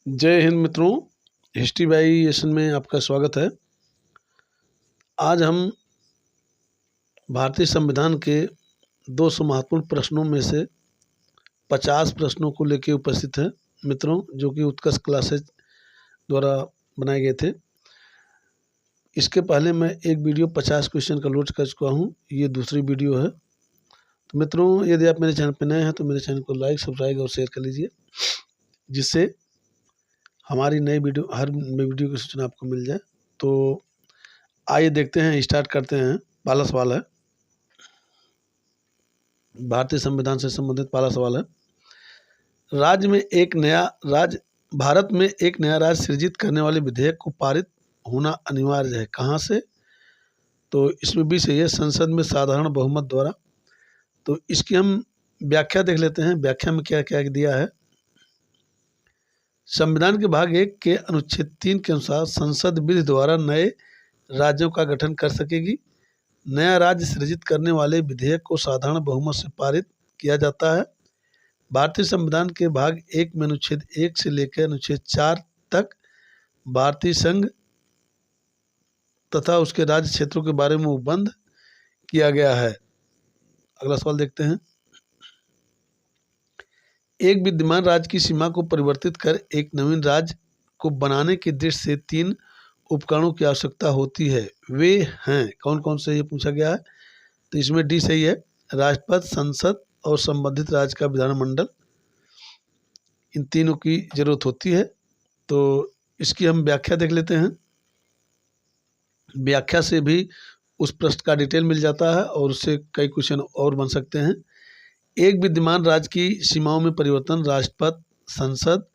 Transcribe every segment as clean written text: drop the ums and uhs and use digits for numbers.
जय हिंद मित्रों, history by एशन में आपका स्वागत है। आज हम भारतीय संविधान के 200 महत्वपूर्ण प्रश्नों में से 50 प्रश्नों को लेकर उपस्थित हैं मित्रों, जो कि उत्कर्ष क्लासेज द्वारा बनाए गए थे। इसके पहले मैं एक वीडियो 50 क्वेश्चन का लोड कर चुका हूँ, ये दूसरी वीडियो है। तो मित्रों, यदि आप मेरे चैनल पर नए हैं तो मेरे चैनल को लाइक, सब्सक्राइब और शेयर कर लीजिए, जिससे हमारी नई वीडियो हर नई वीडियो की सूचना आपको मिल जाए। तो आइए देखते हैं, स्टार्ट करते हैं। पहला सवाल है, भारतीय संविधान से संबंधित पहला सवाल है, राज्य में एक नया राज्य भारत में एक नया राज्य सृजित करने वाले विधेयक को पारित होना अनिवार्य है, कहाँ से? तो इसमें भी सही है, संसद में साधारण बहुमत द्वारा। तो इसकी हम व्याख्या देख लेते हैं। व्याख्या में क्या क्या दिया है। संविधान के भाग 1 के अनुच्छेद 3 के अनुसार संसद विधि द्वारा नए राज्यों का गठन कर सकेगी। नया राज्य सृजित करने वाले विधेयक को साधारण बहुमत से पारित किया जाता है। भारतीय संविधान के भाग 1 में अनुच्छेद 1 से लेकर अनुच्छेद 4 तक भारतीय संघ तथा उसके राज्य क्षेत्रों के बारे में उपबंध किया गया है। अगला सवाल देखते हैं। एक विद्यमान राज्य की सीमा को परिवर्तित कर एक नवीन राज्य को बनाने की दृष्टि से 3 उपकरणों की आवश्यकता होती है, वे हैं कौन कौन से, ये पूछा गया है। तो इसमें डी सही है, राष्ट्रपति, संसद और संबंधित राज्य का विधानमंडल, इन तीनों की जरूरत होती है। तो इसकी हम व्याख्या देख लेते हैं। व्याख्या से भी उस प्रश्न का डिटेल मिल जाता है और उससे कई क्वेश्चन और बन सकते हैं। एक विद्यमान राज्य की सीमाओं में परिवर्तन राष्ट्रपति, संसद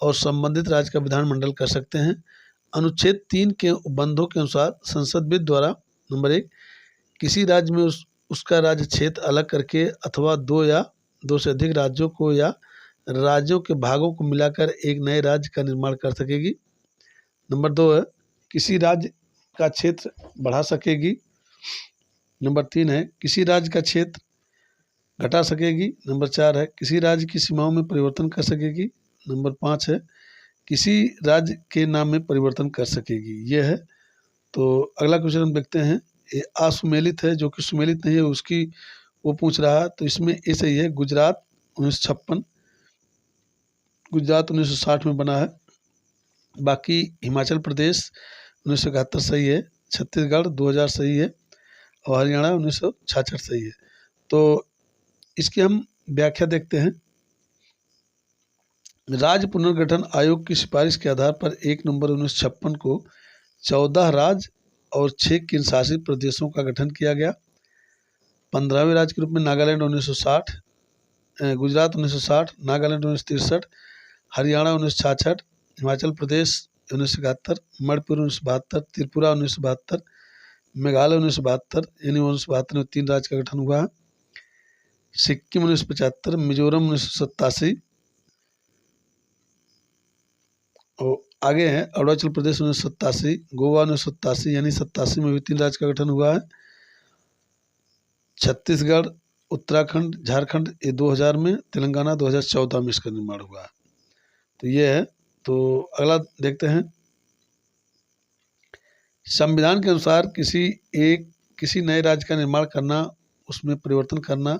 और संबंधित राज्य का विधानमंडल कर सकते हैं। अनुच्छेद 3 के उपबंधों के अनुसार संसद विधि द्वारा नंबर 1 किसी राज्य में उसका राज्य क्षेत्र अलग करके अथवा 2 या 2 से अधिक राज्यों को या राज्यों के भागों को मिलाकर एक नए राज्य का निर्माण कर सकेगी। नंबर 2 है किसी राज्य का क्षेत्र बढ़ा सकेगी। नंबर 3 है किसी राज्य का क्षेत्र घटा सकेगी। नंबर 4 है किसी राज्य की सीमाओं में परिवर्तन कर सकेगी। नंबर 5 है किसी राज्य के नाम में परिवर्तन कर सकेगी। ये है। तो अगला क्वेश्चन हम देखते हैं। ये असुमेलित है, जो कि सुमेलित नहीं है उसकी वो पूछ रहा है। तो इसमें ये सही है, गुजरात 1956, गुजरात 1960 में बना है। बाकी हिमाचल प्रदेश 1971 सही है, छत्तीसगढ़ 2000 सही है और हरियाणा 1966 सही है। तो इसकी हम व्याख्या देखते हैं। राज्य पुनर्गठन आयोग की सिफारिश के आधार पर 1 नवंबर 1956 को 14 राज्य और 6 केंद्र शासित प्रदेशों का गठन किया गया। 15वें राज्य के रूप में नागालैंड 1960, गुजरात 1960, नागालैंड 1963, हरियाणा 1966, हिमाचल प्रदेश 1971, मणिपुर 1972, त्रिपुरा 1972, मेघालय 1972, यानी 1972 में 3 राज्य का गठन हुआ है। सिक्किम 1975, मिजोरम 1987 और आगे हैं अरुणाचल प्रदेश 1987, गोवा 1987, यानी 87 में भी 3 राज्य का गठन हुआ है। छत्तीसगढ़, उत्तराखंड, झारखंड ये 2000 में, तेलंगाना 2014 में इसका निर्माण हुआ है। तो ये है। तो अगला देखते हैं। संविधान के अनुसार किसी नए राज्य का निर्माण करना, उसमें परिवर्तन करना,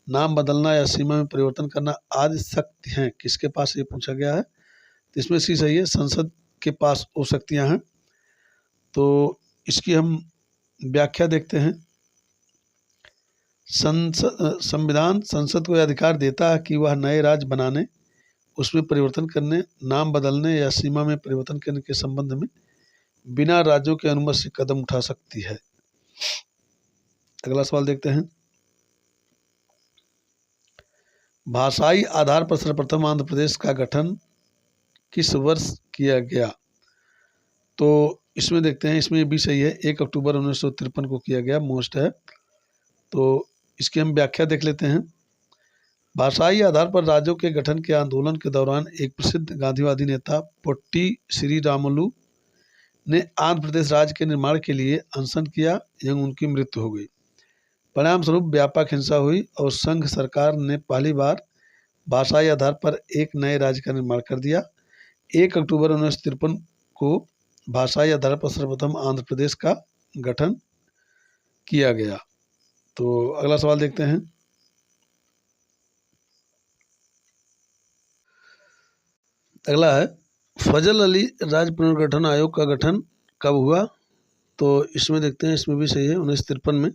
नाम बदलना या सीमा में परिवर्तन करना आदि शक्ति हैं किसके पास, ये पूछा गया है। तो इसमें सी सही है, संसद के पास वो शक्तियाँ हैं। तो इसकी हम व्याख्या देखते हैं। संविधान संसद को यह अधिकार देता है कि वह नए राज्य बनाने, उसमें परिवर्तन करने, नाम बदलने या सीमा में परिवर्तन करने के संबंध में बिना राज्यों की अनुमति से कदम उठा सकती है। अगला सवाल देखते हैं। भाषाई आधार पर सर्वप्रथम आंध्र प्रदेश का गठन किस वर्ष किया गया? तो इसमें देखते हैं, इसमें भी सही है, 1 अक्टूबर 1953 को किया गया, मोस्ट है। तो इसकी हम व्याख्या देख लेते हैं। भाषाई आधार पर राज्यों के गठन के आंदोलन के दौरान एक प्रसिद्ध गांधीवादी नेता पोट्टी श्रीरामुलु ने आंध्र प्रदेश राज्य के निर्माण के लिए अनशन किया एवं उनकी मृत्यु हो गई। परिणाम स्वरूप व्यापक हिंसा हुई और संघ सरकार ने पहली बार भाषाई आधार पर एक नए राज्य का निर्माण कर दिया। 1 अक्टूबर 1953 को भाषाई आधार पर सर्वप्रथम आंध्र प्रदेश का गठन किया गया। तो अगला सवाल देखते हैं। अगला है फजल अली राज्य पुनर्गठन आयोग का गठन कब हुआ? तो इसमें देखते हैं, इसमें भी सही है 1953 में।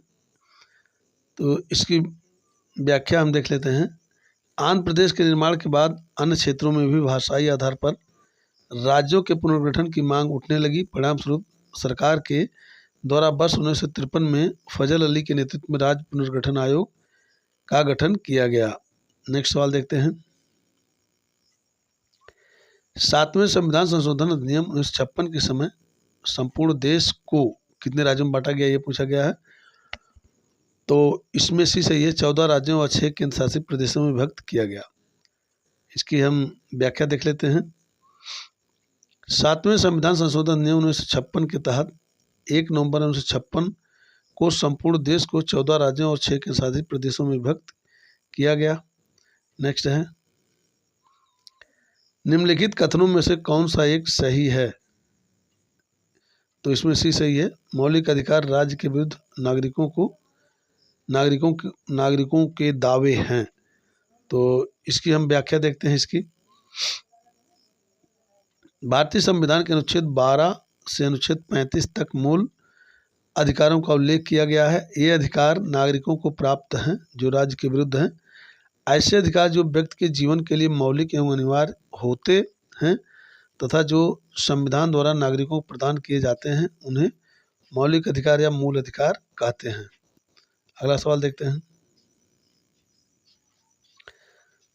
तो इसकी व्याख्या हम देख लेते हैं। आंध्र प्रदेश के निर्माण के बाद अन्य क्षेत्रों में भी भाषाई आधार पर राज्यों के पुनर्गठन की मांग उठने लगी। परिणामस्वरूप सरकार के द्वारा वर्ष 1953 में फजल अली के नेतृत्व में राज्य पुनर्गठन आयोग का गठन किया गया। नेक्स्ट सवाल देखते हैं। 7वें संविधान संशोधन अधिनियम 1956 के समय संपूर्ण देश को कितने राज्यों में बांटा गया, ये पूछा गया है। तो इसमें सी सही है, 14 राज्यों और 6 केंद्र शासित प्रदेशों में विभक्त किया गया। इसकी हम व्याख्या देख लेते हैं। 7वें संविधान संशोधन अधिनियम 1956 के तहत 1 नवंबर 1956 को संपूर्ण देश को 14 राज्यों और 6 केंद्र शासित प्रदेशों में विभक्त किया गया। नेक्स्ट है, निम्नलिखित कथनों में से कौन सा एक सही है? तो इसमें सी सही है, मौलिक अधिकार राज्य के विरुद्ध नागरिकों के दावे हैं। तो इसकी हम व्याख्या देखते हैं। इसकी भारतीय संविधान के अनुच्छेद 12 से अनुच्छेद 35 तक मूल अधिकारों का उल्लेख किया गया है। ये अधिकार नागरिकों को प्राप्त हैं जो राज्य के विरुद्ध हैं। ऐसे अधिकार जो व्यक्ति के जीवन के लिए मौलिक एवं अनिवार्य होते हैं तथा जो संविधान द्वारा नागरिकों को प्रदान किए जाते हैं उन्हें मौलिक अधिकार या मूल अधिकार कहते हैं। अगला सवाल देखते हैं।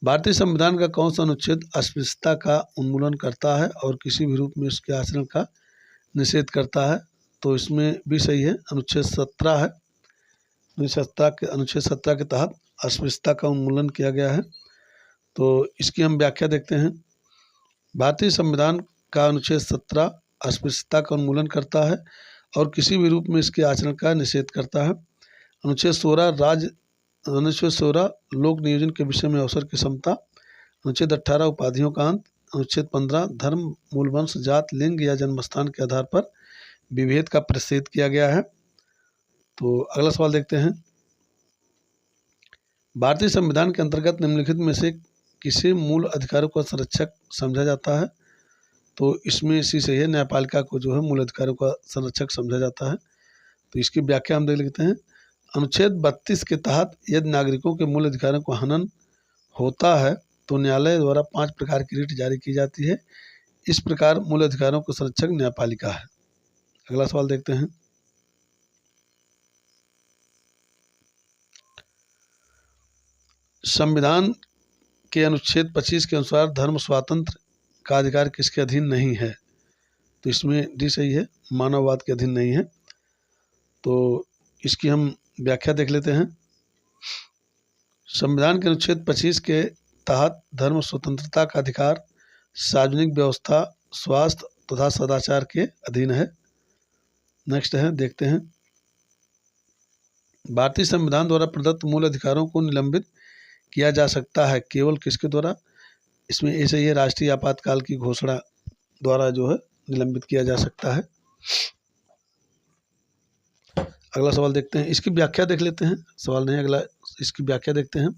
भारतीय संविधान का कौन सा अनुच्छेद अस्पृश्यता का उन्मूलन करता है और किसी भी रूप में उसके आचरण का निषेध करता है? तो इसमें भी सही है, अनुच्छेद 17 है। अनुच्छेद 17 के तहत अस्पृश्यता का उन्मूलन किया गया है। तो इसकी हम व्याख्या देखते हैं। भारतीय संविधान का अनुच्छेद 17 अस्पृश्यता का उन्मूलन करता है और किसी भी रूप में इसके आचरण का निषेध करता है। अनुच्छेद 16 लोक नियोजन के विषय में अवसर की समता। अनुच्छेद 18 उपाधियों का अंत। अनुच्छेद 15 धर्म, मूल वंश, जात, लिंग या जन्मस्थान के आधार पर विभेद का प्रतिषेध किया गया है। तो अगला सवाल देखते हैं। भारतीय संविधान के अंतर्गत निम्नलिखित में से किसे मूल अधिकारों का संरक्षक समझा जाता है? तो इसमें सी सही है, न्यायपालिका को जो है मूल अधिकारों का संरक्षक समझा जाता है। तो इसकी व्याख्या हम देख लेते हैं। अनुच्छेद 32 के तहत यदि नागरिकों के मूल अधिकारों को हनन होता है तो न्यायालय द्वारा 5 प्रकार की रिट जारी की जाती है। इस प्रकार मूल अधिकारों का संरक्षक न्यायपालिका है। अगला सवाल देखते हैं। संविधान के अनुच्छेद 25 के अनुसार धर्म स्वातंत्र्य का अधिकार किसके अधीन नहीं है? तो इसमें डी सही है, मानववाद के अधीन नहीं है। तो इसकी हम व्याख्या देख लेते हैं। संविधान के अनुच्छेद 25 के तहत धर्म स्वतंत्रता का अधिकार सार्वजनिक व्यवस्था, स्वास्थ्य तथा सदाचार के अधीन है। नेक्स्ट है, देखते हैं। भारतीय संविधान द्वारा प्रदत्त मूल अधिकारों को निलंबित किया जा सकता है केवल किसके द्वारा? इसमें ऐसे ही राष्ट्रीय आपातकाल की घोषणा द्वारा जो है निलंबित किया जा सकता है। अगला सवाल देखते हैं, इसकी व्याख्या देख लेते हैं। सवाल नहीं, अगला इसकी व्याख्या देखते हैं।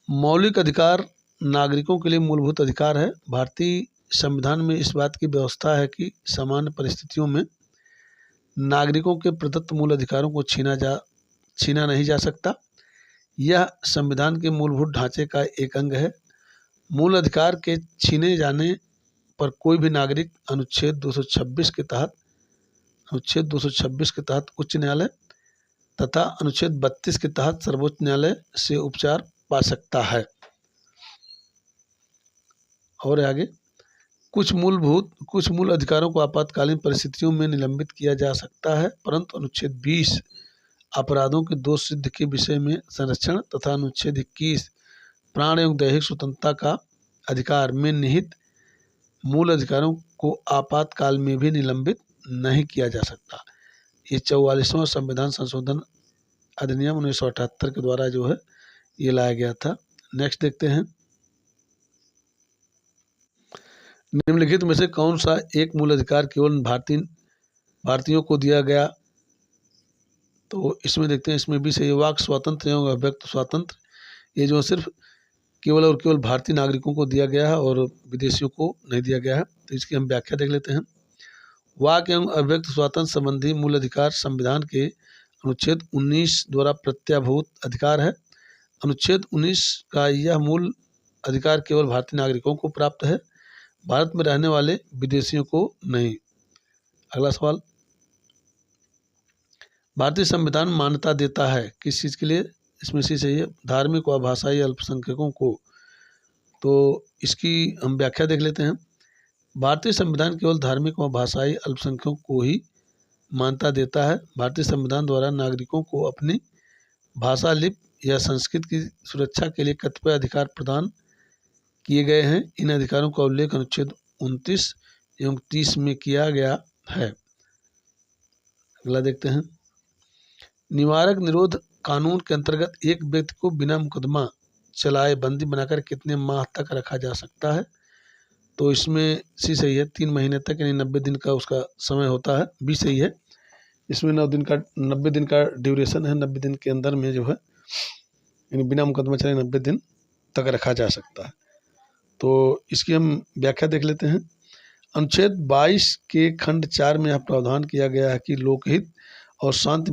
मौलिक अधिकार नागरिकों के लिए मूलभूत अधिकार है। भारतीय संविधान में इस बात की व्यवस्था है कि सामान्य परिस्थितियों में नागरिकों के प्रदत्त मूल अधिकारों को छीना नहीं जा सकता। यह संविधान के मूलभूत ढांचे का एक अंग है। मूल अधिकार के छीने जाने पर कोई भी नागरिक अनुच्छेद 226 के तहत उच्च न्यायालय तथा अनुच्छेद 32 के तहत सर्वोच्च न्यायालय से उपचार पा सकता है। और आगे, कुछ मूल अधिकारों को आपातकालीन परिस्थितियों में निलंबित किया जा सकता है, परंतु अनुच्छेद 20 अपराधों के दोष सिद्ध के विषय में संरक्षण तथा अनुच्छेद 21 प्राण एवं दैहिक स्वतंत्रता का अधिकार में निहित मूल अधिकारों को आपातकाल में भी निलंबित नहीं किया जा सकता। ये 44वां संविधान संशोधन अधिनियम 1978 के द्वारा जो है ये लाया गया था। नेक्स्ट देखते हैं। निम्नलिखित में से कौन सा एक मूल अधिकार केवल भारतीयों को दिया गया? तो इसमें देखते हैं, इसमें भी सही वाक स्वातंत्र एवं अभिव्यक्त स्वातंत्र, ये जो सिर्फ केवल और केवल भारतीय नागरिकों को दिया गया है और विदेशियों को नहीं दिया गया है। तो इसकी हम व्याख्या देख लेते हैं। वाक एवं अभिव्यक्त स्वातंत्र संबंधी मूल अधिकार संविधान के अनुच्छेद 19 द्वारा प्रत्याभूत अधिकार है। अनुच्छेद 19 का यह मूल अधिकार केवल भारतीय नागरिकों को प्राप्त है, भारत में रहने वाले विदेशियों को नहीं। अगला सवाल, भारतीय संविधान मान्यता देता है किस चीज़ के लिए? इसमें से सही है धार्मिक व भाषाई अल्पसंख्यकों को। तो इसकी हम व्याख्या देख लेते हैं। भारतीय संविधान केवल धार्मिक व भाषाई अल्पसंख्यकों को ही मान्यता देता है। भारतीय संविधान द्वारा नागरिकों को अपनी भाषा, लिपि या संस्कृति की सुरक्षा के लिए कतिपय अधिकार प्रदान किए गए हैं। इन अधिकारों का उल्लेख अनुच्छेद 29 एवं 30 में किया गया है। अगला देखते हैं, निवारक निरोध कानून के अंतर्गत एक व्यक्ति को बिना मुकदमा चलाए बंदी बनाकर कितने माह तक रखा जा सकता है? तो इसमें सी सही है 3 महीने तक, यानी 90 दिन का उसका समय होता है। बी सही है, इसमें 90 दिन का ड्यूरेशन है। 90 दिन के अंदर में जो है यानी बिना मुकदमा चलाए 90 दिन तक रखा जा सकता है। तो इसकी हम व्याख्या देख लेते हैं। अनुच्छेद 22 के खंड 4 में यह प्रावधान किया गया है कि लोकहित और शांति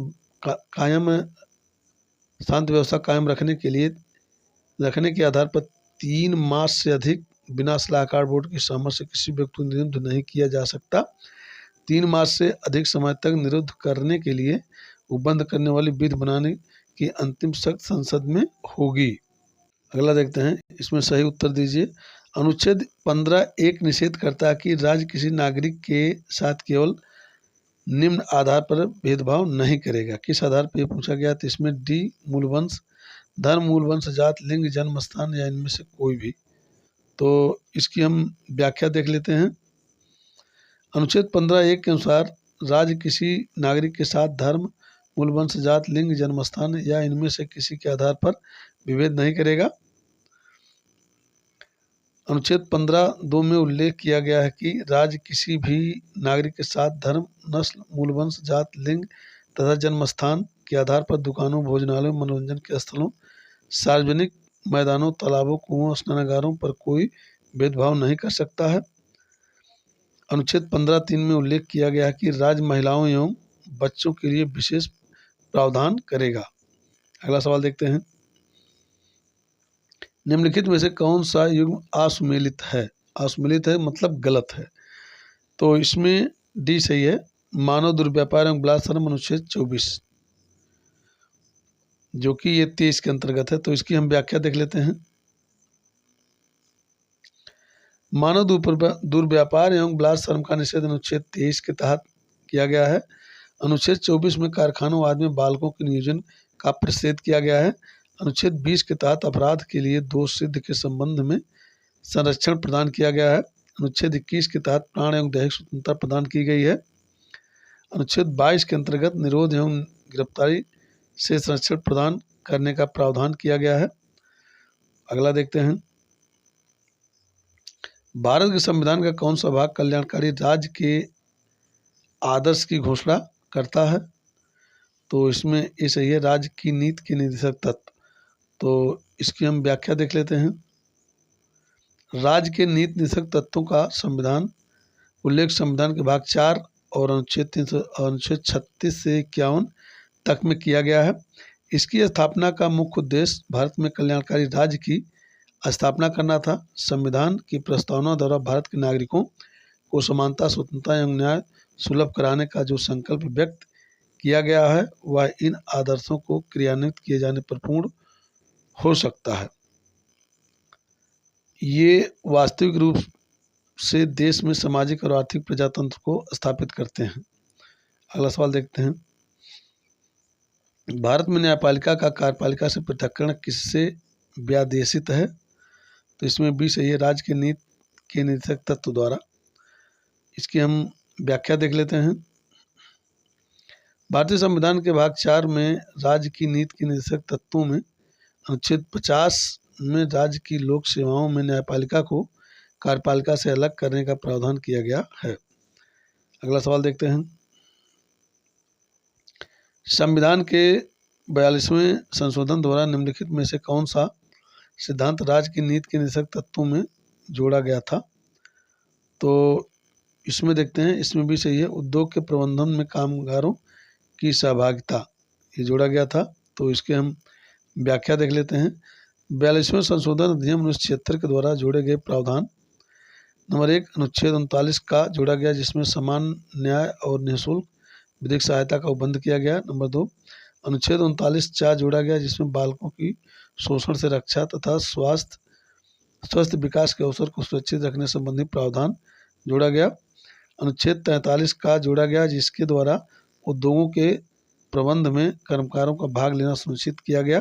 व्यवस्था कायम रखने के आधार पर 3 मास से अधिक बिना सलाहकार बोर्ड की सहमति से किसी व्यक्ति को निरुद्ध नहीं किया जा सकता। 3 मास से अधिक समय तक निरुद्ध करने के लिए उपबंध करने वाली विधि बनाने की अंतिम शर्त संसद में होगी। अगला देखते हैं, इसमें सही उत्तर दीजिए। अनुच्छेद 15 एक निषेध करता है कि राज्य किसी नागरिक के साथ केवल निम्न आधार पर भेदभाव नहीं करेगा। किस आधार पर यह पूछा गया? तो इसमें डी मूलवंश, धर्म, मूलवंश, जात, लिंग, जन्म स्थान या इनमें से कोई भी। तो इसकी हम व्याख्या देख लेते हैं। अनुच्छेद 15(1) के अनुसार राज्य किसी नागरिक के साथ धर्म, मूलवंश, जात, लिंग, जन्मस्थान या इनमें से किसी के आधार पर विभेद नहीं करेगा। अनुच्छेद 15(2) में उल्लेख किया गया है कि राज्य किसी भी नागरिक के साथ धर्म, नस्ल, मूलवंश, जात, लिंग तथा जन्मस्थान के आधार पर दुकानों, भोजनालयों, मनोरंजन के स्थलों, सार्वजनिक मैदानों, तालाबों, कुओं, स्नानागारों पर कोई भेदभाव नहीं कर सकता है। अनुच्छेद 15(3) में उल्लेख किया गया है कि राज्य महिलाओं एवं बच्चों के लिए विशेष प्रावधान करेगा। अगला सवाल देखते हैं, निम्नलिखित में से कौन सा युग्म असुमेलित है? असुमेलित है मतलब गलत है। तो इसमें डी सही है, मानव दुर्व्यापार एवं बलात्सर्म अनुच्छेद 24, जो कि ये 23 के अंतर्गत है। तो इसकी हम व्याख्या देख लेते हैं। मानव दुर्व्यापार एवं बलात्सर्म का निषेध अनुच्छेद 23 के तहत किया गया है। अनुच्छेद 24 में कारखानों आदि में बालकों के नियोजन का प्रतिषेध किया गया है। अनुच्छेद 20 के तहत अपराध के लिए दोष सिद्ध के संबंध में संरक्षण प्रदान किया गया है। अनुच्छेद 21 के तहत प्राण एवं दैहिक स्वतंत्रता प्रदान की गई है। अनुच्छेद 22 के अंतर्गत निरोध एवं गिरफ्तारी से संरक्षण प्रदान करने का प्रावधान किया गया है। अगला देखते हैं, भारत के संविधान का कौन सा भाग कल्याणकारी राज्य के आदर्श की घोषणा करता है? तो इसमें ये सही है, राज्य की नीति के निर्देशक तत्व। तो इसकी हम व्याख्या देख लेते हैं। राज्य के नीति निर्देशक तत्वों का संविधान उल्लेख संविधान के भाग 4 और अनुच्छेद 36 से 51 तक में किया गया है। इसकी स्थापना का मुख्य उद्देश्य भारत में कल्याणकारी राज्य की स्थापना करना था। संविधान की प्रस्तावना द्वारा भारत के नागरिकों को समानता, स्वतंत्रता एवं न्याय सुलभ कराने का जो संकल्प व्यक्त किया गया है वह इन आदर्शों को क्रियान्वित किए जाने पर पूर्ण हो सकता है। ये वास्तविक रूप से देश में सामाजिक और आर्थिक प्रजातंत्र को स्थापित करते हैं। अगला सवाल देखते हैं, भारत में न्यायपालिका का कार्यपालिका से पृथक्करण किससे व्यादेशित है? तो इसमें भी सही है, राज्य के नीति के निर्देशक तत्व द्वारा। इसकी हम व्याख्या देख लेते हैं। भारतीय संविधान के भाग 4 में राज्य की नीति के निर्देशक तत्वों में अनुच्छेद 50 में राज्य की लोक सेवाओं में न्यायपालिका को कार्यपालिका से अलग करने का प्रावधान किया गया है। अगला सवाल देखते हैं। संविधान के 42वें संशोधन द्वारा निम्नलिखित में से कौन सा सिद्धांत राज्य की नीति के निश्चित तत्वों में जोड़ा गया था? तो इसमें देखते हैं, इसमें भी सही है, उद्योग के प्रबंधन में कामगारों की सहभागिता, ये जोड़ा गया था। तो इसके हम व्याख्या देख लेते हैं। 42वें संशोधन अधिनियम 1976 के द्वारा जोड़े गए प्रावधान। नंबर 1, अनुच्छेद 39 का जोड़ा गया, जिसमें समान न्याय और निःशुल्क विधिक सहायता का उपबंध किया गया। नंबर 2, अनुच्छेद 39(4) जोड़ा गया, जिसमें बालकों की शोषण से रक्षा तथा स्वस्थ विकास के अवसर को सुरक्षित रखने संबंधी प्रावधान जोड़ा गया। अनुच्छेद 43 का जोड़ा गया, जिसके द्वारा उद्योगों के प्रबंध में कर्मकारों का भाग लेना सुनिश्चित किया गया।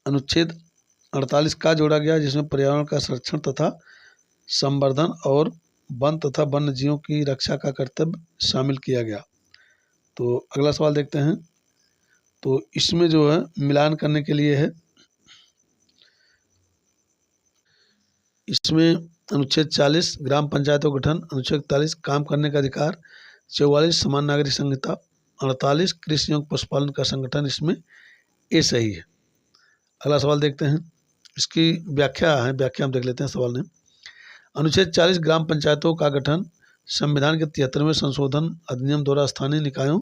अनुच्छेद 48 का जोड़ा गया, जिसमें पर्यावरण का संरक्षण तथा संवर्धन और वन तथा वन्य जीवों की रक्षा का कर्तव्य शामिल किया गया। तो अगला सवाल देखते हैं। तो इसमें जो है मिलान करने के लिए है, इसमें अनुच्छेद 40 ग्राम पंचायतों का गठन, अनुच्छेद 41 काम करने का अधिकार, 44 समान नागरिक संहिता, 48 कृषि एवं पशुपालन का संगठन, इसमें ये सही है। अगला सवाल देखते हैं, इसकी व्याख्या है, व्याख्या हम देख लेते हैं सवाल में। अनुच्छेद 40 ग्राम पंचायतों का गठन संविधान के 73वें संशोधन अधिनियम द्वारा स्थानीय निकायों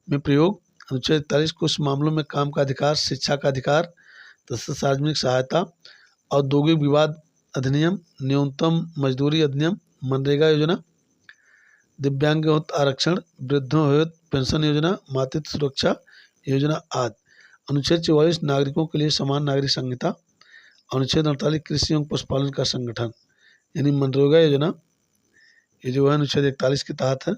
में प्रयोग। अनुच्छेद 41 कुछ मामलों में काम का अधिकार, शिक्षा का अधिकार तथा सार्वजनिक सहायता, औद्योगिक विवाद अधिनियम, न्यूनतम मजदूरी अधिनियम, मनरेगा योजना, दिव्यांग आरक्षण, वृद्धों हेतु पेंशन योजना, मातृत्व सुरक्षा योजना आदि। अनुच्छेद 44 नागरिकों के लिए समान नागरिक संहिता। अनुच्छेद 48 कृषि एवं पशुपालन का संगठन यानी मनरेगा योजना, ये जो है अनुच्छेद 41 के तहत है।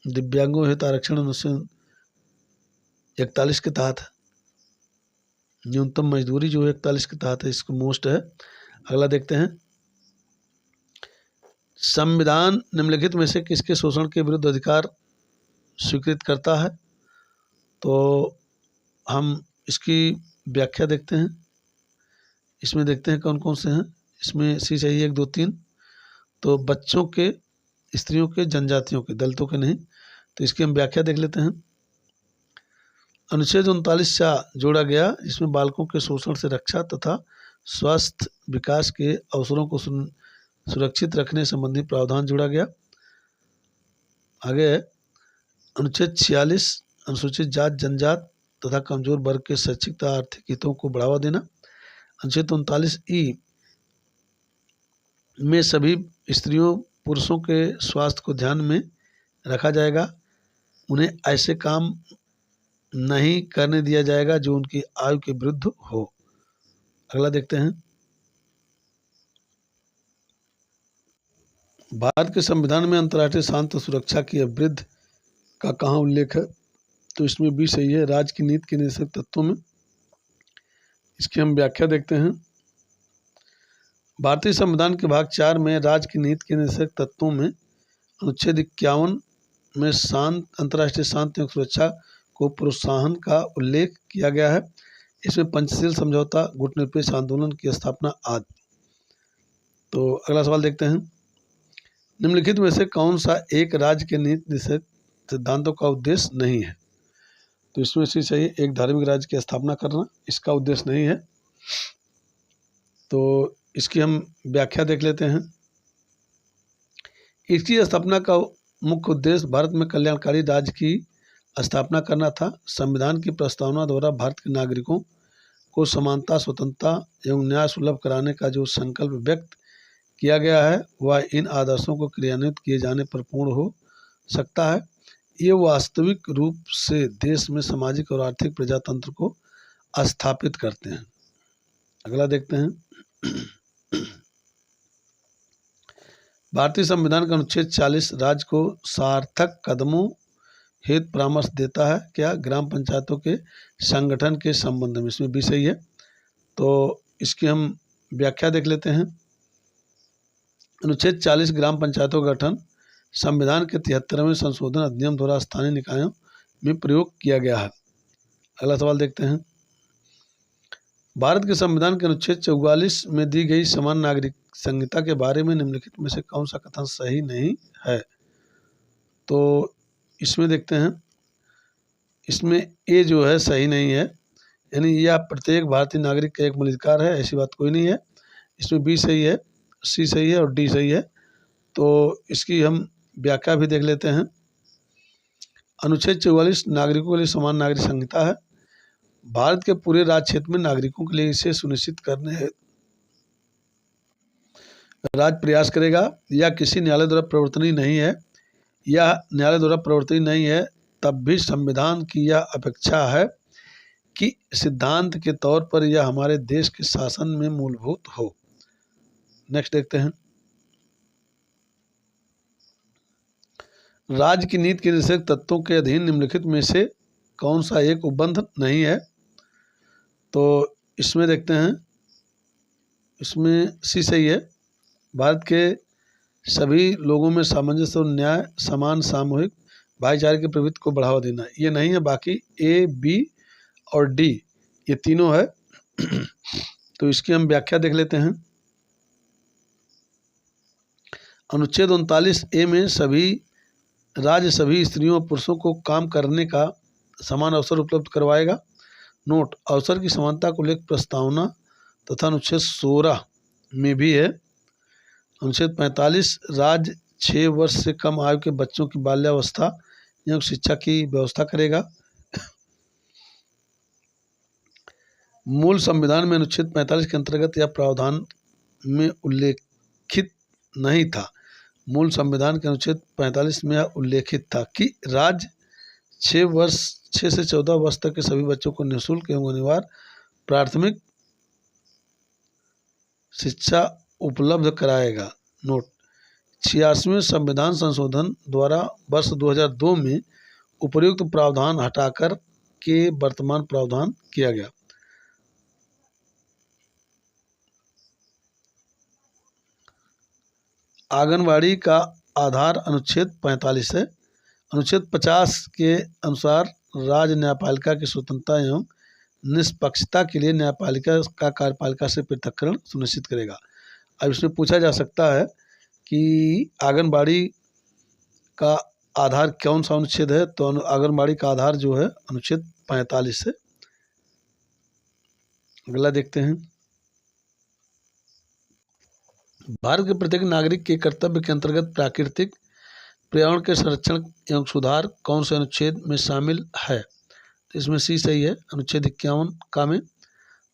दिव्यांगों हेतु आरक्षण अनुच्छेद 41 के तहत है। न्यूनतम मजदूरी जो है 41 के तहत है, इसको मोस्ट है। अगला देखते हैं, संविधान निम्नलिखित में से किसके शोषण के विरुद्ध अधिकार स्वीकृत करता है? तो हम इसकी व्याख्या देखते हैं। इसमें देखते हैं कौन कौन से हैं। इसमें सी सही 1, 2, 3। तो बच्चों के, स्त्रियों के, जनजातियों के, दलितों के नहीं। तो इसकी हम व्याख्या देख लेते हैं। अनुच्छेद 39 जोड़ा गया, जिसमें बालकों के शोषण से रक्षा तथा स्वास्थ्य विकास के अवसरों को सुरक्षित रखने संबंधी प्रावधान जोड़ा गया। आगे अनुच्छेद 46 अनुसूचित जात, जनजात तथा कमजोर वर्ग के शैक्षिक तथा आर्थिक हितों को बढ़ावा देना। अनुच्छेद 39(e) में सभी स्त्रियों पुरुषों के स्वास्थ्य को ध्यान में रखा जाएगा। उन्हें ऐसे काम नहीं करने दिया जाएगा जो उनकी आयु के विरुद्ध हो। अगला देखते हैं, भारत के संविधान में अंतर्राष्ट्रीय शांति सुरक्षा की अवधि का कहाँ उल्लेख है? तो इसमें भी सही है, राज्य की नीति के निश्चित तत्वों में। इसकी हम व्याख्या देखते हैं। भारतीय संविधान के भाग 4 में राज्य की नीति के निश्चित तत्वों में अनुच्छेद 51 में अंतर्राष्ट्रीय शांति एवं सुरक्षा को प्रोत्साहन का उल्लेख किया गया है। इसमें पंचशील समझौता, गुटनिरपेक्ष आंदोलन की स्थापना आदि। तो अगला सवाल देखते हैं, निम्नलिखित में से कौन सा एक राज्य के नीति निषेध सिद्धांतों का उद्देश्य नहीं है? तो इसमें से सही एक धार्मिक राज्य की स्थापना करना, इसका उद्देश्य नहीं है। तो इसकी हम व्याख्या देख लेते हैं। इसकी स्थापना का मुख्य उद्देश्य भारत में कल्याणकारी राज्य की स्थापना करना था। संविधान की प्रस्तावना द्वारा भारत के नागरिकों को समानता, स्वतंत्रता एवं न्याय सुलभ कराने का जो संकल्प व्यक्त किया गया है, वह इन आदर्शों को क्रियान्वित किए जाने पर पूर्ण हो सकता है। ये वास्तविक रूप से देश में सामाजिक और आर्थिक प्रजातंत्र को स्थापित करते हैं। अगला देखते हैं, भारतीय संविधान का अनुच्छेद 40 राज्य को सार्थक कदमों हेतु परामर्श देता है क्या? ग्राम पंचायतों के संगठन के संबंध में। इसमें भी सही है। तो इसकी हम व्याख्या देख लेते हैं। अनुच्छेद 40 ग्राम पंचायतों का गठन संविधान के 73वें संशोधन अधिनियम द्वारा स्थानीय निकायों में प्रयोग किया गया है। अगला सवाल देखते हैं, भारत के संविधान के अनुच्छेद 44 में दी गई समान नागरिक संहिता के बारे में निम्नलिखित में से कौन सा कथन सही नहीं है? तो इसमें देखते हैं, इसमें ए जो है सही नहीं है, यानी यह प्रत्येक भारतीय नागरिक का एक मूल अधिकार है, ऐसी बात कोई नहीं है। इसमें बी सही है, सी सही है और डी सही है। तो इसकी हम व्याख्या भी देख लेते हैं। अनुच्छेद 44 नागरिकों के लिए समान नागरिक संहिता है। भारत के पूरे राज्य क्षेत्र में नागरिकों के लिए इसे सुनिश्चित करने राज्य प्रयास करेगा। या किसी न्यायालय द्वारा प्रवर्तनीय नहीं है, या न्यायालय द्वारा प्रवर्तनीय नहीं है, तब भी संविधान की यह अपेक्षा है कि सिद्धांत के तौर पर यह हमारे देश के शासन में मूलभूत हो। नेक्स्ट देखते हैं, राज्य की नीति के निर्देशक तत्वों के अधीन निम्नलिखित में से कौन सा एक उपबंध नहीं है? तो इसमें देखते हैं, इसमें सी सही है। भारत के सभी लोगों में सामंजस्य और न्याय, समान, सामूहिक भाईचारे की प्रवृत्ति को बढ़ावा देना, ये नहीं है। बाकी ए, बी और डी ये तीनों है। तो इसकी हम व्याख्या देख लेते हैं। अनुच्छेद 39 ए में सभी राज्य सभी स्त्रियों और पुरुषों को काम करने का समान अवसर उपलब्ध करवाएगा। नोट, अवसर की समानता को लेकर प्रस्तावना तथा अनुच्छेद 16 में भी है। अनुच्छेद 45 राज्य 6 वर्ष से कम आयु के बच्चों की बाल्यावस्था एवं शिक्षा की व्यवस्था करेगा। मूल संविधान में अनुच्छेद 45 के अंतर्गत यह प्रावधान में उल्लेखित नहीं था। मूल संविधान के अनुच्छेद 45 में यह उल्लेखित था कि राज्य 6 से 14 वर्ष तक के सभी बच्चों को निःशुल्क एवं अनिवार्य प्राथमिक शिक्षा उपलब्ध कराएगा। नोट, 86वें संविधान संशोधन द्वारा वर्ष 2002 में उपर्युक्त प्रावधान हटाकर के वर्तमान प्रावधान किया गया। आंगनवाड़ी का आधार अनुच्छेद 45 है। अनुच्छेद 50 के अनुसार राज्य न्यायपालिका की स्वतंत्रता एवं निष्पक्षता के लिए न्यायपालिका का कार्यपालिका से पृथक्करण सुनिश्चित करेगा। अब इसमें पूछा जा सकता है कि आंगनबाड़ी का आधार कौन सा अनुच्छेद है? तो आंगनबाड़ी का आधार जो है अनुच्छेद 45 है। अगला देखते हैं, भारत के प्रत्येक नागरिक के कर्तव्य के अंतर्गत प्राकृतिक पर्यावरण के संरक्षण एवं सुधार कौन से अनुच्छेद में शामिल है? तो इसमें सी सही है, अनुच्छेद 51 का में।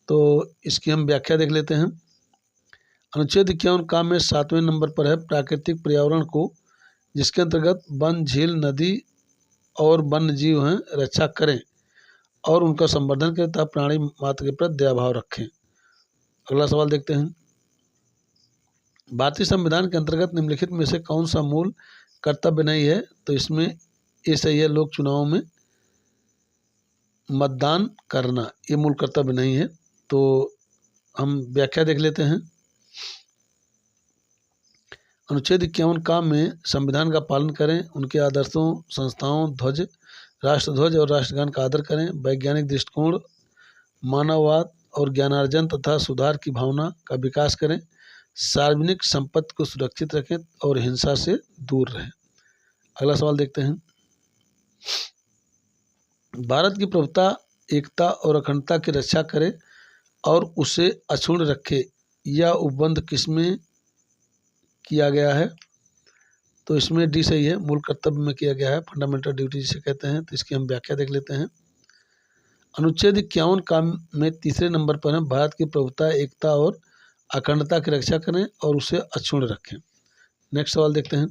तो इसकी हम व्याख्या देख लेते हैं। अनुच्छेद 51 का में 7वें नंबर पर है, प्राकृतिक पर्यावरण को, जिसके अंतर्गत वन, झील, नदी और वन्य जीव हैं, रक्षा करें और उनका संवर्धन करें तथा प्राणी मात्र के प्रति दयाभाव रखें। अगला सवाल देखते हैं, भारतीय संविधान के अंतर्गत निम्नलिखित में से कौन सा मूल कर्तव्य नहीं है? तो इसमें ये सही है, लोक चुनाव में मतदान करना ये मूल कर्तव्य नहीं है। तो हम व्याख्या देख लेते हैं। अनुच्छेद 51 का में संविधान का पालन करें, उनके आदर्शों, संस्थाओं, ध्वज, राष्ट्रध्वज और राष्ट्रगान का आदर करें, वैज्ञानिक दृष्टिकोण, मानववाद और ज्ञानार्जन तथा सुधार की भावना का विकास करें, सार्वजनिक संपत्ति को सुरक्षित रखें और हिंसा से दूर रहें। अगला सवाल देखते हैं, भारत की प्रभुता, एकता और अखंडता की रक्षा करे और उसे अक्षुण्ण रखे, यह उपबंध किसमें किया गया है? तो इसमें डी सही है, मूल कर्तव्य में किया गया है, फंडामेंटल ड्यूटी जिसे कहते हैं। तो इसकी हम व्याख्या देख लेते हैं। अनुच्छेद 51 का में तीसरे नंबर पर है, भारत की प्रभुता, एकता और अखंडता की रक्षा करें और उसे अक्षुण्ण रखें। नेक्स्ट सवाल देखते हैं,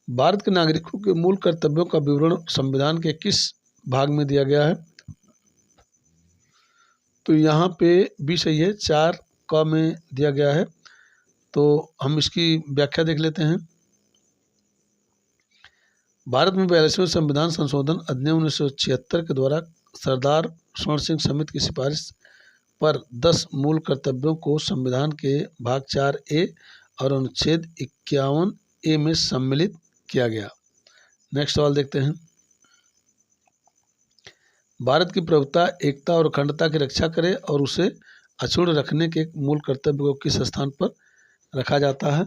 भारत के नागरिकों के मूल कर्तव्यों का विवरण संविधान के किस भाग में दिया गया है? तो यहाँ पे भी सही है, 4 क में दिया गया है। तो हम इसकी व्याख्या देख लेते हैं। भारत में 42वें संविधान संशोधन अधिनियम 1976 के द्वारा सरदार स्वर्ण सिंह समिति की सिफारिश पर 10 मूल कर्तव्यों को संविधान के भाग 4A और अनुच्छेद 51A में सम्मिलित किया गया। नेक्स्ट सवाल देखते हैं, भारत की प्रभुता, एकता और अखंडता की रक्षा करे और उसे अक्षुण्ण रखने के एक मूल कर्तव्य को किस स्थान पर रखा जाता है?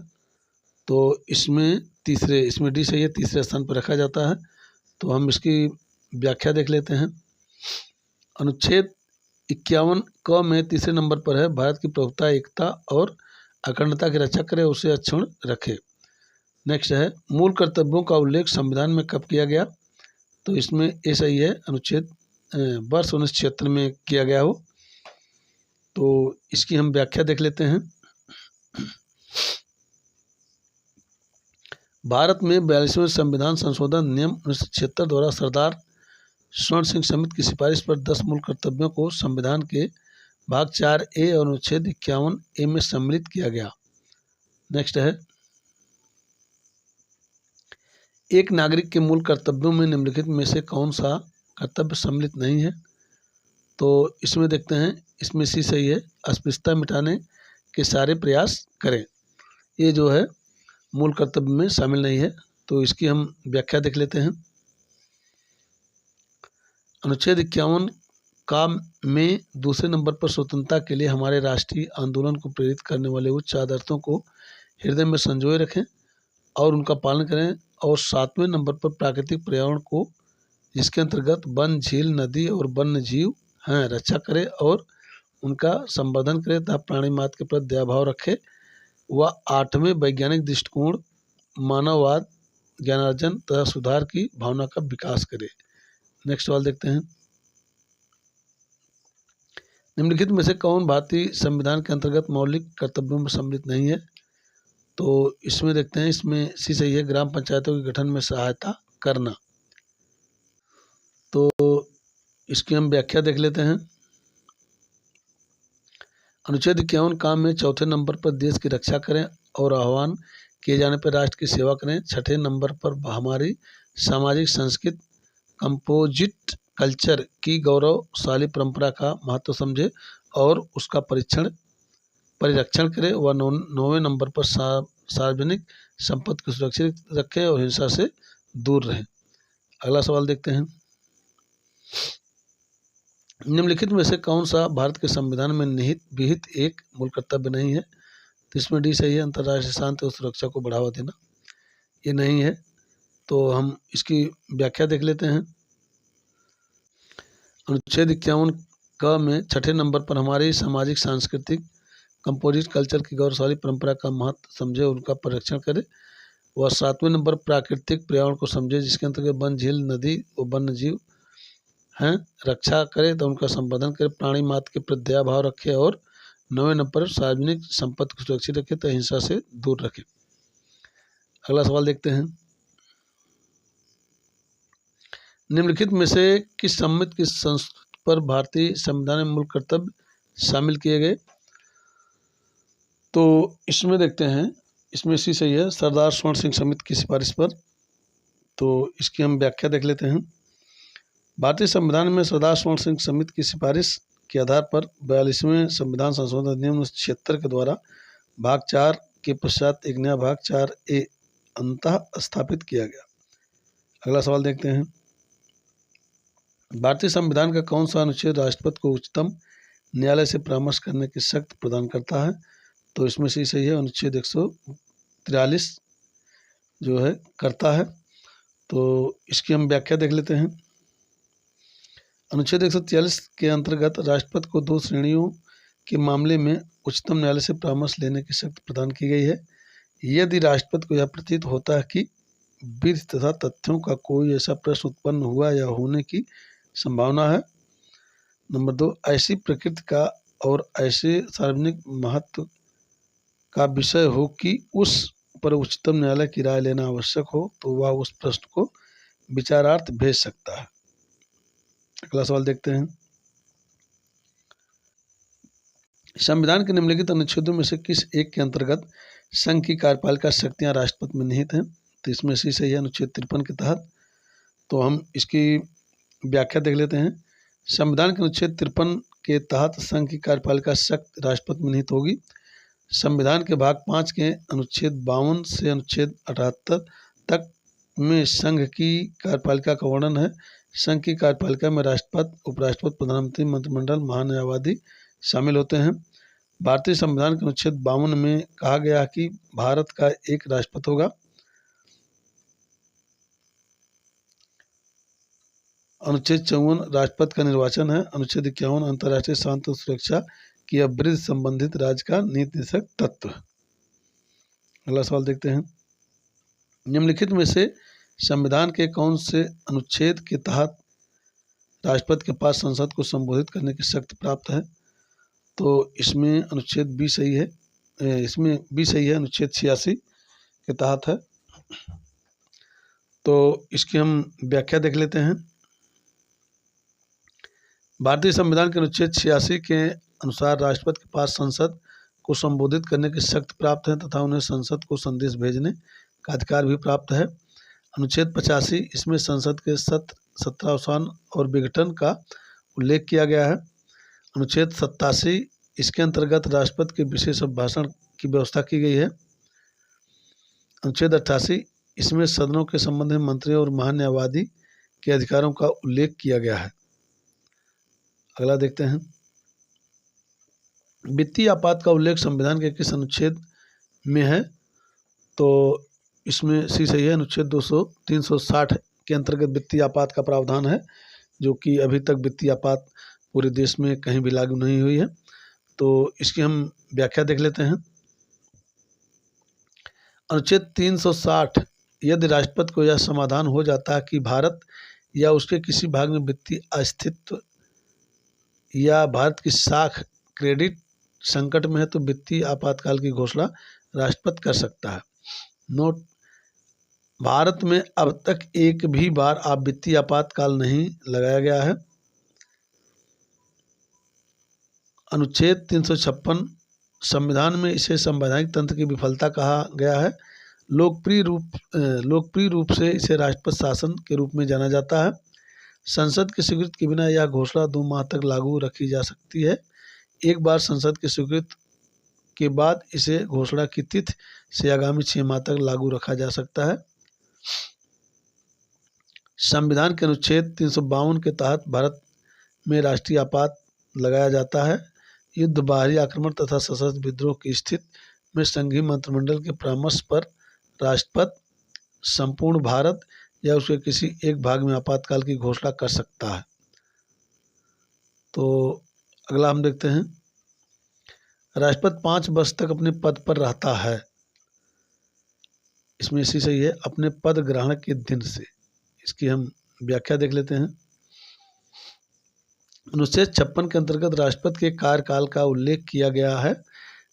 तो इसमें डी सही है, तीसरे स्थान पर रखा जाता है। तो हम इसकी व्याख्या देख लेते हैं। अनुच्छेद 51 क में तीसरे नंबर पर है, भारत की प्रभुता, एकता और अखंडता की रक्षा करे, उसे अक्षुण्ण रखे। नेक्स्ट है, मूल कर्तव्यों का उल्लेख संविधान में कब किया गया? तो इसमें ए सही है, अनुच्छेद वर्ष 1976 में किया गया हो। तो इसकी हम व्याख्या देख लेते हैं। भारत में 42वें संविधान संशोधन नियम 1976 द्वारा सरदार स्वर्ण सिंह समिति की सिफारिश पर 10 मूल कर्तव्यों को संविधान के भाग 4A और अनुच्छेद 51A में सम्मिलित किया गया। नेक्स्ट है, एक नागरिक के मूल कर्तव्यों में निम्नलिखित में से कौन सा कर्तव्य सम्मिलित नहीं है? तो इसमें देखते हैं, इसमें सी सही है, अस्पृश्यता मिटाने के सारे प्रयास करें। ये जो है मूल कर्तव्य में शामिल नहीं है। तो इसकी हम व्याख्या देख लेते हैं। अनुच्छेद 51 का में दूसरे नंबर पर स्वतंत्रता के लिए हमारे राष्ट्रीय आंदोलन को प्रेरित करने वाले उच्च आदर्शों को हृदय में संजोए रखें और उनका पालन करें। और 7वें नंबर पर प्राकृतिक पर्यावरण को, जिसके अंतर्गत वन, झील, नदी और वन्य जीव हैं, रक्षा करें और उनका संवर्धन करें तथा प्राणी मात्र के प्रति दयाभाव रखे। वह 8वें वैज्ञानिक दृष्टिकोण, मानववाद, ज्ञानार्जन तथा सुधार की भावना का विकास करे। नेक्स्ट सवाल देखते हैं, निम्नलिखित में से कौन भारतीय संविधान के अंतर्गत मौलिक कर्तव्यों में सम्मिलित नहीं है? तो इसमें देखते हैं, इसमें सी सही है, ग्राम पंचायतों के गठन में सहायता करना। तो इसकी हम व्याख्या देख लेते हैं। अनुच्छेद 51 काम में चौथे नंबर पर देश की रक्षा करें और आह्वान किए जाने पर राष्ट्र की सेवा करें। छठे नंबर पर हमारी सामाजिक संस्कृति, कंपोजिट कल्चर की गौरवशाली परंपरा का महत्व समझे और उसका परिरक्षण करें। वह 9वें नंबर पर सार्वजनिक संपत्ति को सुरक्षित रखें और हिंसा से दूर रहें। अगला सवाल देखते हैं, निम्नलिखित में से कौन सा भारत के संविधान में विहित एक मूल कर्तव्य नहीं है? तो इसमें डी सही है, अंतर्राष्ट्रीय शांति और सुरक्षा को बढ़ावा देना। ये नहीं है। तो हम इसकी व्याख्या देख लेते हैं। अनुच्छेद 51 क में छठे नंबर पर हमारी सामाजिक सांस्कृतिक कंपोजिट कल्चर की गौरवशाली परंपरा का महत्व समझे और उनका परिरक्षण करे। वह 7वें नंबर प्राकृतिक पर्यावरण को समझे, जिसके अंतर्गत वन, झील, नदी और वन्य जीव हैं, रक्षा करे तो उनका संवर्धन करे, प्राणी मात्र के प्रति दया भाव रखे और 9वें नंबर पर सार्वजनिक संपत्ति को सुरक्षित रखे तो हिंसा से दूर रखे। अगला सवाल देखते हैं, निम्नलिखित में से किस सम्मति की संस्कृति पर भारतीय संविधान में मूल कर्तव्य शामिल किए गए? तो इसमें देखते हैं, इसमें सी सही है, सरदार स्वर्ण सिंह समिति की सिफारिश पर। तो इसकी हम व्याख्या देख लेते हैं। भारतीय संविधान में सरदार स्वर्ण सिंह समिति की सिफारिश के आधार पर 42वें संविधान संशोधन अधिनियम 1976 के द्वारा भाग 4 के पश्चात एक नया भाग 4A अंतः स्थापित किया गया। अगला सवाल देखते हैं, भारतीय संविधान का कौन सा अनुच्छेद राष्ट्रपति को उच्चतम न्यायालय से परामर्श करने की शक्ति प्रदान करता है? तो इसमें से सही है, अनुच्छेद 143 जो है करता है। तो इसकी हम व्याख्या देख लेते हैं। अनुच्छेद 143 के अंतर्गत राष्ट्रपति को 2 श्रेणियों के मामले में उच्चतम न्यायालय से परामर्श लेने की शक्ति प्रदान की गई है। यदि राष्ट्रपति को यह प्रतीत होता है कि विधि तथा तथ्यों का कोई ऐसा प्रश्न उत्पन्न हुआ या होने की संभावना है। नंबर 2, ऐसी प्रकृति का और ऐसे सार्वजनिक महत्व का विषय हो कि उस पर उच्चतम न्यायालय की राय लेना आवश्यक हो, तो वह उस प्रश्न को विचारार्थ भेज सकता है। अगला सवाल देखते हैं, संविधान के निम्नलिखित अनुच्छेदों में से किस एक के अंतर्गत संघ की कार्यपालिका शक्तियां राष्ट्रपति में निहित हैं? तो इसमें से सही है, अनुच्छेद 53 के तहत। तो हम इसकी व्याख्या देख लेते हैं। संविधान के अनुच्छेद 53 के तहत संघ की कार्यपालिका शक्ति राष्ट्रपति में निहित होगी। संविधान के भाग 5 के अनुच्छेद 52 से अनुच्छेद 78 तक में संघ की कार्यपालिका का वर्णन है। संघ की कार्यपालिका में राष्ट्रपति, उपराष्ट्रपति, प्रधानमंत्री, मंत्रिमंडल, महान्यायवादी शामिल होते हैं। भारतीय संविधान के अनुच्छेद 52 में कहा गया कि भारत का एक राष्ट्रपति होगा। अनुच्छेद 54 राष्ट्रपति का निर्वाचन है। अनुच्छेद 51 अंतर्राष्ट्रीय शांति और सुरक्षा की अवृद्धि संबंधित राज्य का नीति निर्देशक तत्व। अगला सवाल देखते हैं, निम्नलिखित में से संविधान के कौन से अनुच्छेद के तहत राष्ट्रपति के पास संसद को संबोधित करने की शक्ति प्राप्त है? तो इसमें अनुच्छेद 20 सही है, इसमें 20 सही है, अनुच्छेद 86 के तहत है। तो इसकी हम व्याख्या देख लेते हैं। भारतीय संविधान के अनुच्छेद 86 के अनुसार राष्ट्रपति के पास संसद को संबोधित करने की शक्ति प्राप्त है तथा उन्हें संसद को संदेश भेजने का अधिकार भी प्राप्त है। अनुच्छेद 85 इसमें संसद के सत्रावसान और विघटन का उल्लेख किया गया है। अनुच्छेद 87 इसके अंतर्गत राष्ट्रपति के विशेष अभिभाषण की व्यवस्था की गई है। अनुच्छेद 88 इसमें सदनों के संबंध में मंत्री और महान्यायवादी के अधिकारों का उल्लेख किया गया है। अगला देखते हैं, वित्तीय आपात का उल्लेख संविधान के किस अनुच्छेद में है? तो इसमें सी सही है, अनुच्छेद 360 के अंतर्गत वित्तीय आपात का प्रावधान है, जो कि अभी तक वित्तीय आपात पूरे देश में कहीं भी लागू नहीं हुई है। तो इसकी हम व्याख्या देख लेते हैं। अनुच्छेद 360 यदि राष्ट्रपति को यह समाधान हो जाता है कि भारत या उसके किसी भाग में वित्तीय अस्थित्व या भारत की साख क्रेडिट संकट में है तो वित्तीय आपातकाल की घोषणा राष्ट्रपति कर सकता है। नोट, भारत में अब तक एक भी बार आप वित्तीय आपातकाल नहीं लगाया गया है। अनुच्छेद 356 संविधान में इसे संवैधानिक तंत्र की विफलता कहा गया है। लोकप्रिय रूप से इसे राष्ट्रपति शासन के रूप में जाना जाता है। संसद की स्वीकृति के बिना यह घोषणा 2 माह तक लागू रखी जा सकती है। एक बार संसद की स्वीकृति के बाद इसे घोषणा की तिथि से आगामी 6 माह तक लागू रखा जा सकता है। संविधान के अनुच्छेद 352 के तहत भारत में राष्ट्रीय आपात लगाया जाता है। युद्ध, बाहरी आक्रमण तथा सशस्त्र विद्रोह की स्थिति में संघीय मंत्रिमंडल के परामर्श पर राष्ट्रपति संपूर्ण भारत या उसके किसी एक भाग में आपातकाल की घोषणा कर सकता है। तो अगला हम देखते हैं, राष्ट्रपति 5 वर्ष तक अपने पद पर रहता है। इसमें इसी सही है, अपने पद ग्रहण के दिन से। इसकी हम व्याख्या देख लेते हैं। अनुच्छेद 56 के अंतर्गत राष्ट्रपति के कार्यकाल का उल्लेख किया गया है,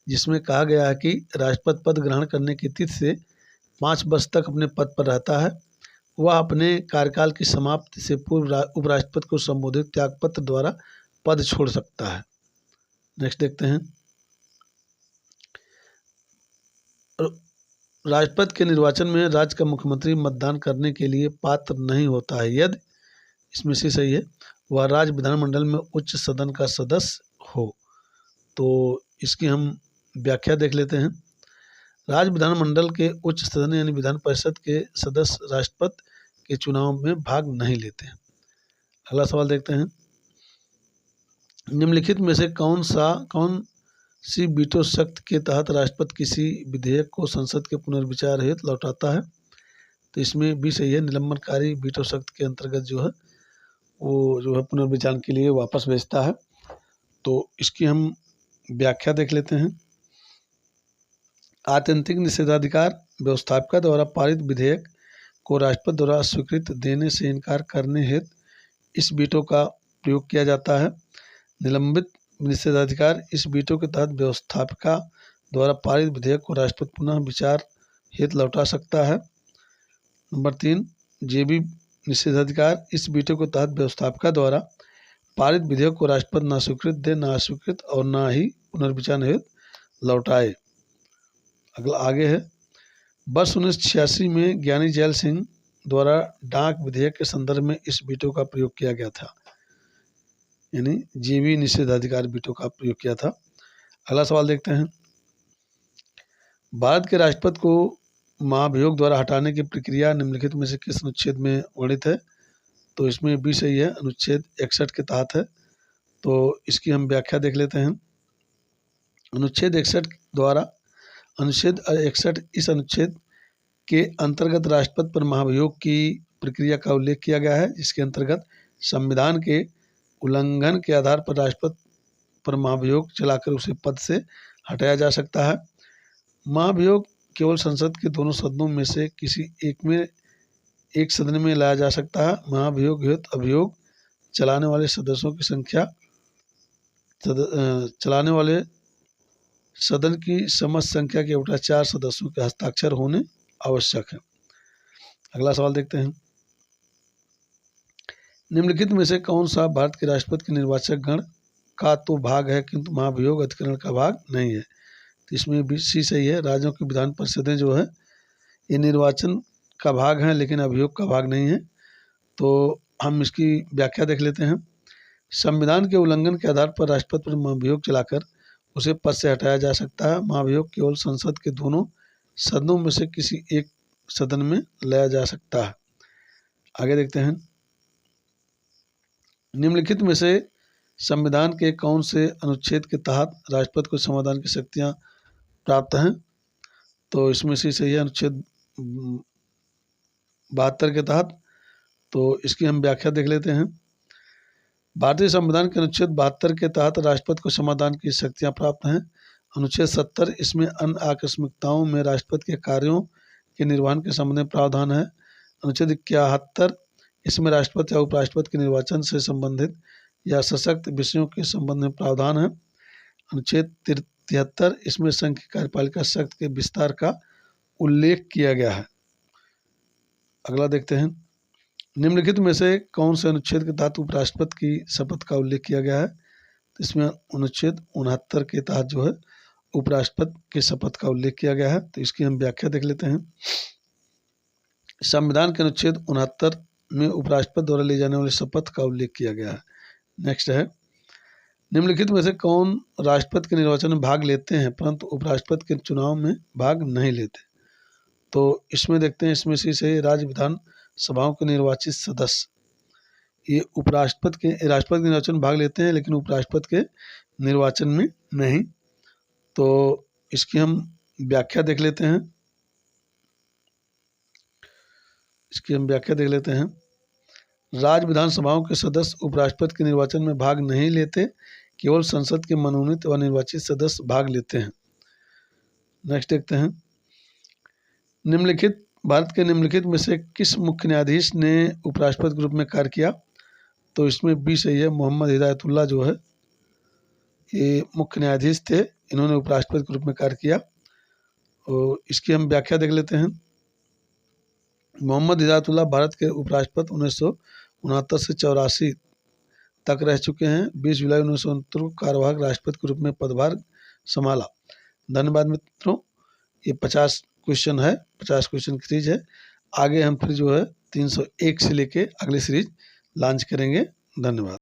जिसमें कहा गया है कि राष्ट्रपति पद ग्रहण करने की तिथि से 5 वर्ष तक अपने पद पर रहता है। वह अपने कार्यकाल की समाप्ति से पूर्व उपराष्ट्रपति को संबोधित त्यागपत्र द्वारा पद छोड़ सकता है। नेक्स्ट देखते हैं, राष्ट्रपति के निर्वाचन में राज्य का मुख्यमंत्री मतदान करने के लिए पात्र नहीं होता है यदि, इसमें से सही है, वह राज्य विधानमंडल में उच्च सदन का सदस्य हो। तो इसकी हम व्याख्या देख लेते हैं। राज्य विधानमंडल के उच्च सदन यानी विधान परिषद के सदस्य राष्ट्रपति के चुनाव में भाग नहीं लेते हैं। अगला सवाल देखते हैं, निम्नलिखित में से कौन सी वीटो शक्ति के तहत राष्ट्रपति किसी विधेयक को संसद के पुनर्विचार हेतु लौटाता है? तो इसमें भी सही है, निलंबनकारी वीटो शक्ति के अंतर्गत जो है पुनर्विचार के लिए वापस भेजता है। तो इसकी हम व्याख्या देख लेते हैं। आत्यंतिक निषेधाधिकार व्यवस्थापिका द्वारा पारित विधेयक को राष्ट्रपति द्वारा स्वीकृति देने से इनकार करने हेतु इस वीटो का प्रयोग किया जाता है। निलंबित निषेधाधिकार इस वीटो के तहत व्यवस्थापिका द्वारा पारित विधेयक को राष्ट्रपति पुनः विचार हेतु लौटा सकता है। नंबर 3, जेबी निषेधाधिकार इस वीटो के तहत व्यवस्थापिका द्वारा पारित विधेयक को राष्ट्रपति न स्वीकृत दे, न अस्वीकृत और न ही पुनर्विचार हेतु लौटाए। अगला आगे है, वर्ष 1986 में ज्ञानी जैल सिंह द्वारा डाक विधेयक के संदर्भ में इस वीटो का प्रयोग किया गया था, यानी जेबी निषेधाधिकार वीटो का प्रयोग किया था। अगला सवाल देखते हैं, भारत के राष्ट्रपति को महाभियोग द्वारा हटाने की प्रक्रिया निम्नलिखित में से किस अनुच्छेद में वर्णित है? तो इसमें बी सही है, अनुच्छेद 61 के तहत है। तो इसकी हम व्याख्या देख लेते हैं। अनुच्छेद 61 द्वारा अनुच्छेद 61 इस अनुच्छेद के अंतर्गत राष्ट्रपति पर महाभियोग की प्रक्रिया का उल्लेख किया गया है, जिसके अंतर्गत संविधान के उल्लंघन के आधार पर राष्ट्रपति पर महाभियोग चलाकर उसे पद से हटाया जा सकता है। महाभियोग केवल संसद के दोनों सदनों में से किसी एक सदन में लाया जा सकता है। महाभियोग हेतु अभियोग चलाने वाले सदस्यों की संख्या चलाने वाले सदन की समस्त संख्या के उल्टा 4 सदस्यों के हस्ताक्षर होने आवश्यक है। अगला सवाल देखते हैं। निम्नलिखित में से कौन सा भारत के राष्ट्रपति के निर्वाचक गण का तो भाग है किंतु महाभियोग अधिकरण का भाग नहीं है? तो इसमें भी सी सही है। राज्यों की विधान परिषदें जो है ये निर्वाचन का भाग हैं लेकिन अभियोग का भाग नहीं है। तो हम इसकी व्याख्या देख लेते हैं। संविधान के उल्लंघन के आधार पर राष्ट्रपति पर महाभियोग चलाकर उसे पद से हटाया जा सकता है। महाभियोग केवल संसद के दोनों सदनों में से किसी एक सदन में लाया जा सकता है। आगे देखते हैं। निम्नलिखित में से संविधान के कौन से अनुच्छेद के तहत राष्ट्रपति को समाधान की शक्तियां प्राप्त हैं? तो इसमें से सही है, अनुच्छेद 72 के तहत। तो इसकी हम व्याख्या देख लेते हैं। भारतीय संविधान के अनुच्छेद 72 के तहत राष्ट्रपति को समाधान की शक्तियां प्राप्त हैं। अनुच्छेद 70 इसमें अन्य आकस्मिकताओं में राष्ट्रपति के कार्यों के निर्वहन के संबंध में प्रावधान है। अनुच्छेद 71 इसमें राष्ट्रपति या उपराष्ट्रपति के निर्वाचन से संबंधित या सशक्त विषयों के संबंध में प्रावधान है। अनुच्छेद 73 इसमें संघ की कार्यपालिका शक्ति के विस्तार का उल्लेख किया गया है। अगला देखते हैं। निम्नलिखित में से कौन से अनुच्छेद के तहत उपराष्ट्रपति की शपथ का उल्लेख किया गया है? तो इसमें अनुच्छेद 69 के तहत जो है उपराष्ट्रपति की शपथ का उल्लेख किया गया है। तो इसकी हम व्याख्या देख लेते हैं। संविधान के अनुच्छेद 69 में उपराष्ट्रपति द्वारा ली जाने वाली शपथ का उल्लेख किया गया है। नेक्स्ट है, निम्नलिखित में से कौन राष्ट्रपति के निर्वाचन में भाग लेते हैं परंतु उपराष्ट्रपति के चुनाव में भाग नहीं लेते? तो इसमें देखते हैं, इसमें से राज्य विधान सभाओं के निर्वाचित सदस्य ये राष्ट्रपति के निर्वाचन में भाग लेते हैं लेकिन उपराष्ट्रपति के निर्वाचन में नहीं। तो इसकी हम व्याख्या देख लेते हैं। राज्य विधानसभाओं के सदस्य उपराष्ट्रपति के निर्वाचन में भाग नहीं लेते, केवल संसद के मनोनीत व निर्वाचित सदस्य भाग लेते हैं। नेक्स्ट देखते हैं। भारत के निम्नलिखित में से किस मुख्य न्यायाधीश ने उपराष्ट्रपति के रूप में कार्य किया? तो इसमें बी सही है, मोहम्मद हिदायतुल्लाह जो है ये मुख्य न्यायाधीश थे, इन्होंने उपराष्ट्रपति के रूप में कार्य किया। और इसकी हम व्याख्या देख लेते हैं। मोहम्मद हिदायतुल्लाह भारत के उपराष्ट्रपति 1969 से 84 तक रह चुके हैं। 20 जुलाई 1969 को कार्यवाहक राष्ट्रपति के रूप में पदभार संभाला। धन्यवाद मित्रों। ये 50 क्वेश्चन है, 50 क्वेश्चन की सीरीज है। आगे हम फिर जो है 301 से लेके अगली सीरीज लॉन्च करेंगे। धन्यवाद।